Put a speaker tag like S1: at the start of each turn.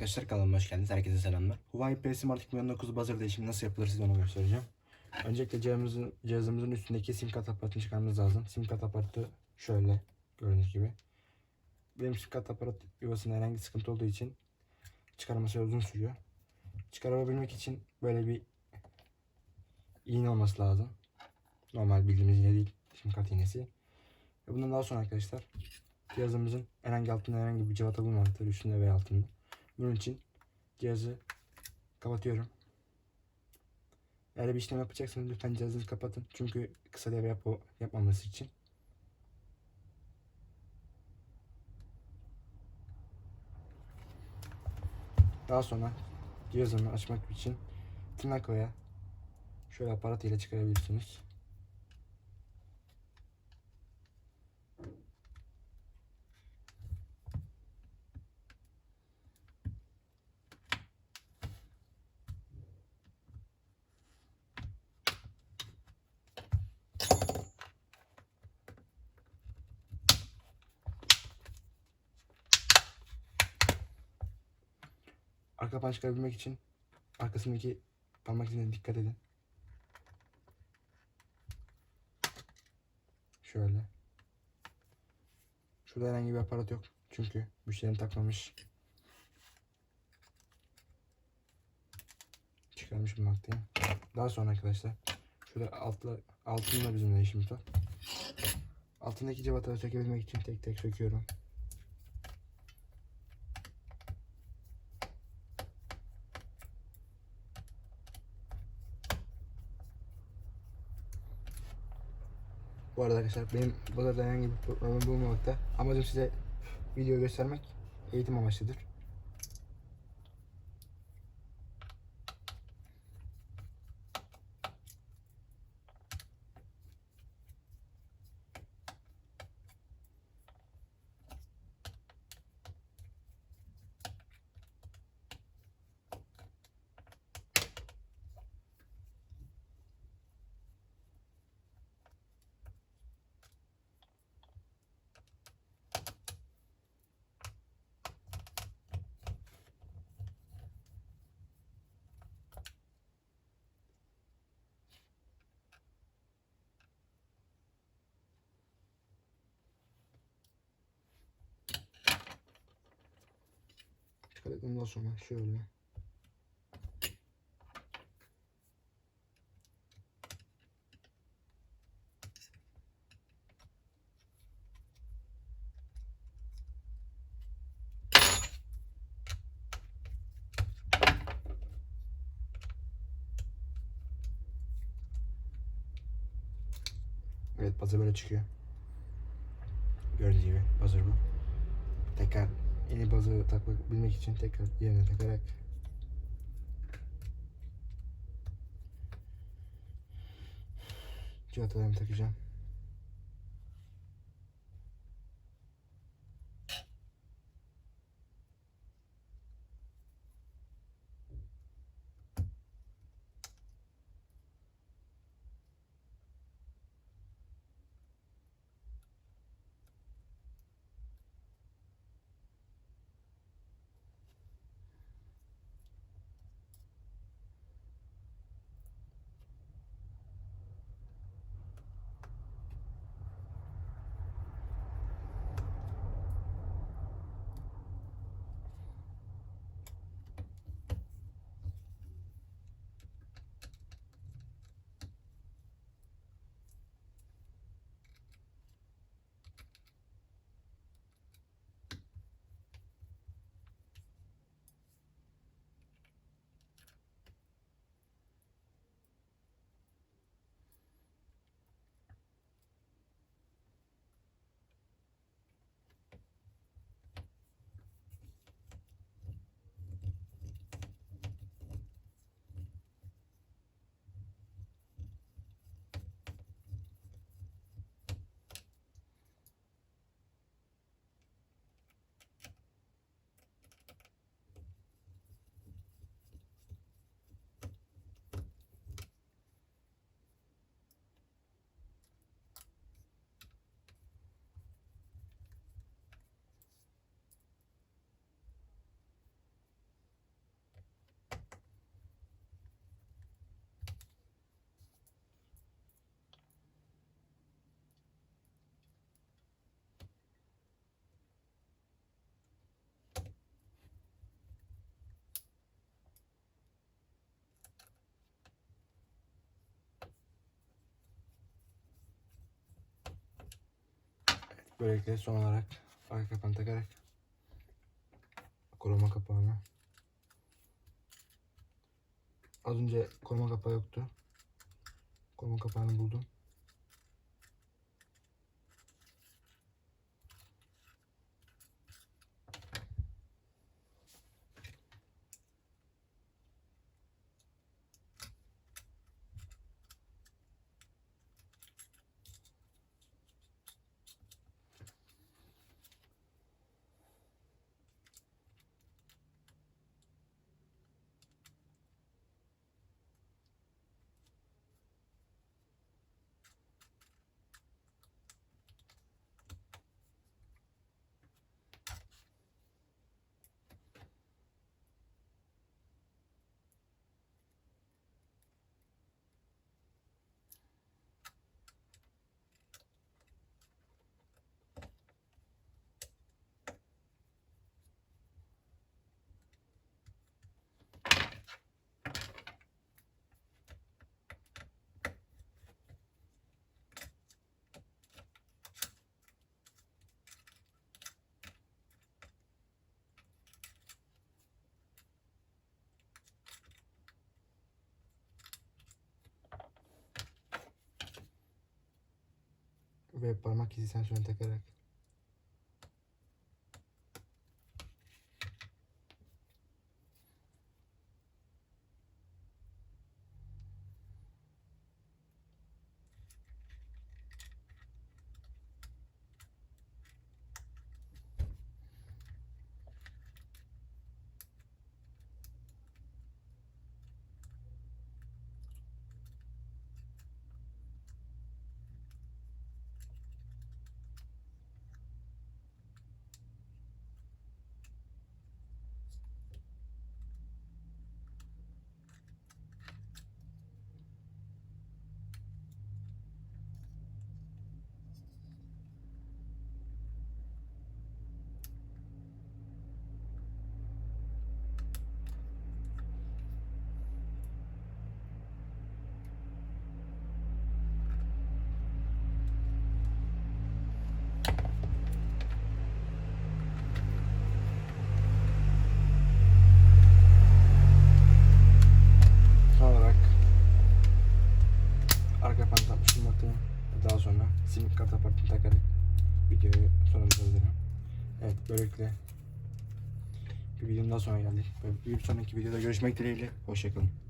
S1: Arkadaşlar kanalıma hoş geldiniz. Herkese selamlar. Huawei P Smart 2019 buzzer değişimi nasıl yapılır size onu göstereceğim. Öncelikle cihazımızın üstündeki sim kart aparatını çıkarmamız lazım. Sim kart aparatı şöyle gördüğünüz gibi. Benim sim kart aparat yuvasında herhangi bir sıkıntı olduğu için çıkarması uzun sürüyor. Çıkarabilmek için böyle bir iğne olması lazım. Normal bildiğimiz iğne değil. Sim kart iğnesi. Ve bundan daha sonra arkadaşlar cihazımızın altında herhangi bir cıvata bulunmaktadır. Üstünde veya altında. Bunun için cihazı kapatıyorum. Eğer bir işlem yapacaksanız lütfen cihazınızı kapatın. Çünkü kısa devre yapmaması için. Daha sonra cihazını açmak için tırnak veya şöyle aparat ile çıkarabilirsiniz. Arka kapağını çıkarabilmek için arkasındaki parmak izine dikkat edin. Şöyle. Şurada herhangi bir aparat yok. Çünkü müşterinin takmamış. Çıkarmış bulunmaktayım. Daha sonra arkadaşlar şurada altında bizim işimiz var. Altındaki cıvataları sökebilmek için tek tek söküyorum. Bu arada arkadaşlar benim burada herhangi bir problem bulunmamakta. Amacım size video göstermek, eğitim amaçlıdır. Çıkardıktan sonra şöyle. Evet, buzzer böyle çıkıyor. Gördüğünüz gibi buzzer bu. Tekrar yeni buzzer'ı takabilmek için tekrar yerine takarak civatalarımı takacağım. Böylelikle son olarak arka kapağını takarak koruma kapağını. Az önce koruma kapağı yoktu. Koruma kapağını buldum. Ve parmak izi sensörünü takarak arka kapağını takmış bulunmaktayım. Daha sonra sim kart apartını takarak videoyu sonlandırabilirim. Evet, böylelikle bir videonun daha sonra geldik. Bir sonraki videoda görüşmek dileğiyle. Hoşçakalın.